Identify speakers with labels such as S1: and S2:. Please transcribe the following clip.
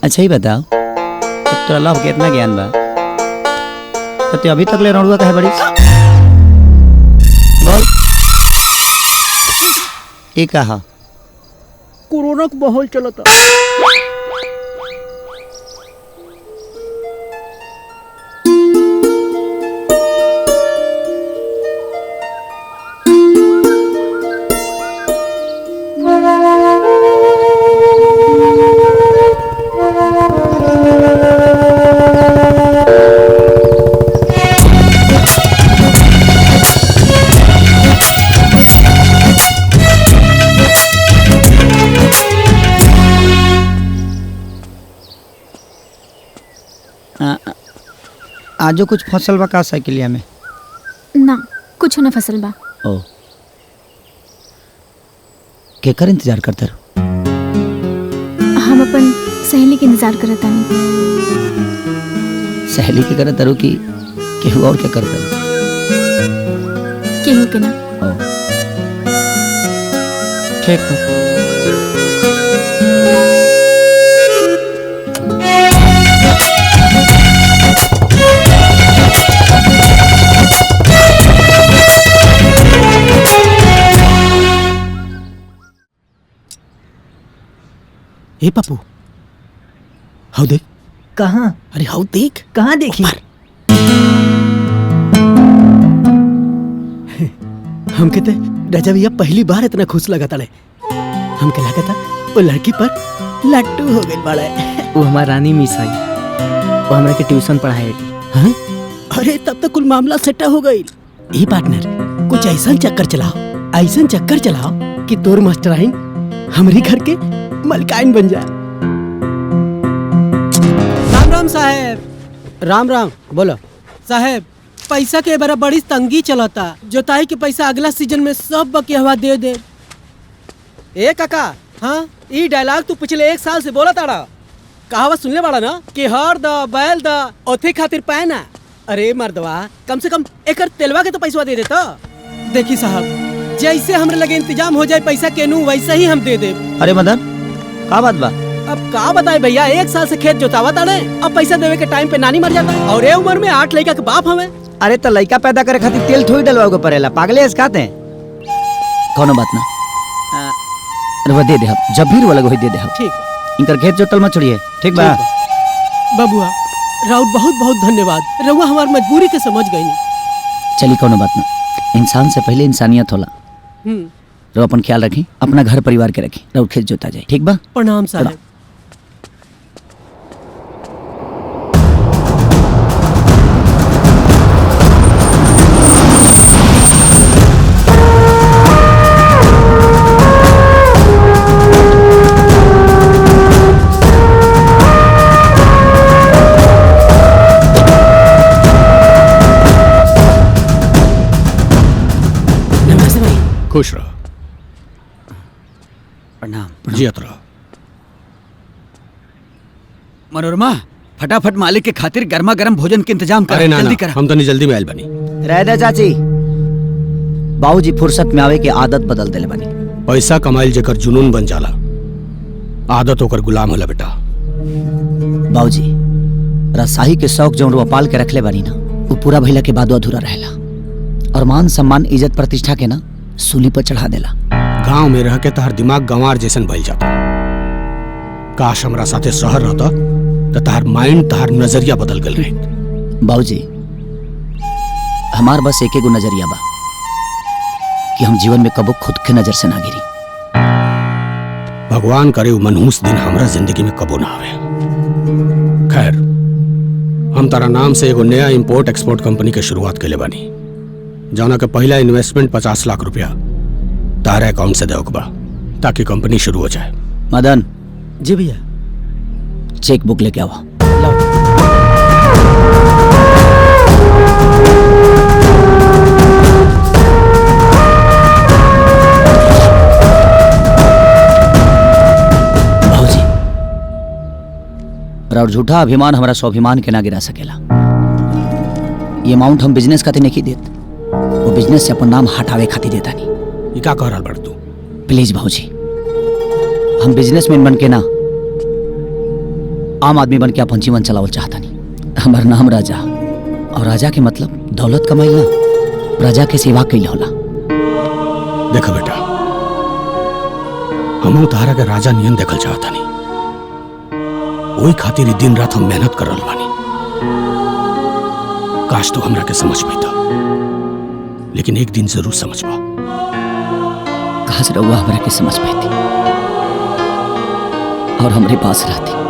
S1: अच्छा ही बताओ, तब तो अल्लाह के इतना ज्ञान बा तो ते अभी तक ले रौड़ुआ काहे बड़ी? बोल ये कहा
S2: कोरोना का माहौल चलता।
S1: आजो कुछ फसल बा का साइकिलिया में?
S3: ना कुछ न फसल बा।
S1: ओ केकर इंतजार करते रहो?
S3: हम अपन सहेली के इंतजार करत तानी।
S1: सहेली के करत रहो कि केहू और के करते रहो?
S3: केहू के ना।
S1: ओ ठीक है।
S2: हे पप्पू, हाउ देख।
S4: कहाँ?
S2: अरे हाउ देख।
S4: कहाँ देखी?
S2: हमके ते राजा भैया पहली बार इतना खुश लगा था। हमके लगा था वो लड़की पर लट्टू हो गई बड़ा।
S4: वो हमारा रानी मिस आई, वो हमरा के ट्यूशन पढ़ाए।
S2: हाँ? अरे तब तक कुल मामला सेट हो गई। ए पार्टनर, कुछ ऐसा चक्कर चलाओ कि तोर मास्टराइन हमारी घर के मलकाइन बन जाए। राम राम साहेब। राम राम। बोलो साहेब, पैसा के बड़ा बड़ी तंगी चलता। जोताई के पैसा अगला सीजन में सब बकिया दे दे। ए काका, हाँ ये डायलॉग तू पिछले 1 साल से बोला ताड़ा। कहावत सुनले बाड़ा ना कि हर द बैल द ओथे खातिर पैना। अरे मर्दवा, कम से कम एकर तेलवा के तो पैसा दे देता। देखी साहब, जैसे हमरे लगे इंतजाम हो जाए पैसा के नू वैसे ही हम दे दे।
S1: अरे मदन का बात बा?
S2: अब का बताए भैया, 1 साल से खेत जोतावा ताड़े, अब पैसा देवे के टाइम पे नानी मर जाता और ए उम्र में 8 लड़का के बाप हमें।
S1: अरे तो लड़का पैदा करे खातिर तेल थोड़ी डलवाओगे पड़ेला, पागले है खाते हैं। कोनो बात ना, अरे दे दे, जब भी वाला दे दे।
S2: ठीक।
S1: इनकर खेत जोतल मत छोड़िए, ठीक बा?
S2: बबुआ राउत बहुत बहुत धन्यवाद। रउआ हमार मजबूरी के समझ गई।
S1: चली कोनो बात ना, इंसान से पहले इंसानियत होला। रो अपन ख्याल रखी, अपना घर परिवार के रखी, रो खेत जोता जाए, ठीक बा?
S2: प्रणाम साहब।
S5: खुश रहो।
S1: प्रणाम।
S5: जियत रहो।
S1: मनोरमा, फटाफट मालिक के खातिर गर्मा गर्म भोजन के इंतजाम कर।
S5: अरे ना
S1: जल्दी
S5: ना,
S1: कर।
S5: हम तो नहीं जल्दी में आयल बनी।
S1: रह दे चाची, बाबूजी फुर्सत में आवे के आदत बदल देले बनी।
S5: पैसा कमाइल जेकर जुनून बन जाला, आदत होकर गुलाम होला बेटा।
S1: बाबूजी रसाही के शौक जो रुआ पाल के रखले बनी ना, वो पूरा भइला के बाद अधूरा रहेला। और मान सम्मान इज्जत प्रतिष्ठा के ना सूली पर चढ़ा देला।
S5: गांव में रह के तहर दिमाग गंवार जैसन भइल जाता। काश हमरा साथे शहर रहता तो तहर माइंड, तहर नजरिया बदल गल रहे।
S1: बाबूजी हमार बस एक एगो नजरिया बा कि हम जीवन में कबो खुद के नजर से ना गिरी।
S5: भगवान करे वो मनहूस दिन हमरा जिंदगी में कबो ना आवे। खैर, हम तारा नाम से एगो नया इंपोर्ट एक्सपोर्ट कंपनी के शुरुआत के ले बानी, जौना के पहला इन्वेस्टमेंट 50 लाख रुपया तारा अकाउंट से देवक बा, ताकि कंपनी शुरू हो जाए।
S1: मदन।
S2: जी भैया।
S1: चेक बुक लेके आओ। भाऊजी, और झूठा अभिमान हमारा स्वाभिमान के ना गिरा सकेला। ये अमाउंट हम बिजनेस खातिर नहीं देत, वो बिजनेस से अपन नाम हटावे खातिर देता नहीं।
S5: ये क्या कह रहा बड़ तू?
S1: प्लीज भाऊजी, हम बिजनेसमैन बन के ना आम आदमी बन के अपन जीवन चलावल चाहता नहीं। हमार नाम राजा, और राजा के मतलब दौलत कमाई ना, प्रजा के सेवा कैल होला।
S5: देखो बेटा, हम तारा के राजा नियन देखल चाहता नहीं, वही खातिर दिन रात हम मेहनत कर रहा बानी। काश तो हमरा के समझ पैता, लेकिन एक दिन जरूर समझबा।
S1: काश रउआ हमरा के समझ पाती और हमरे पास रहती।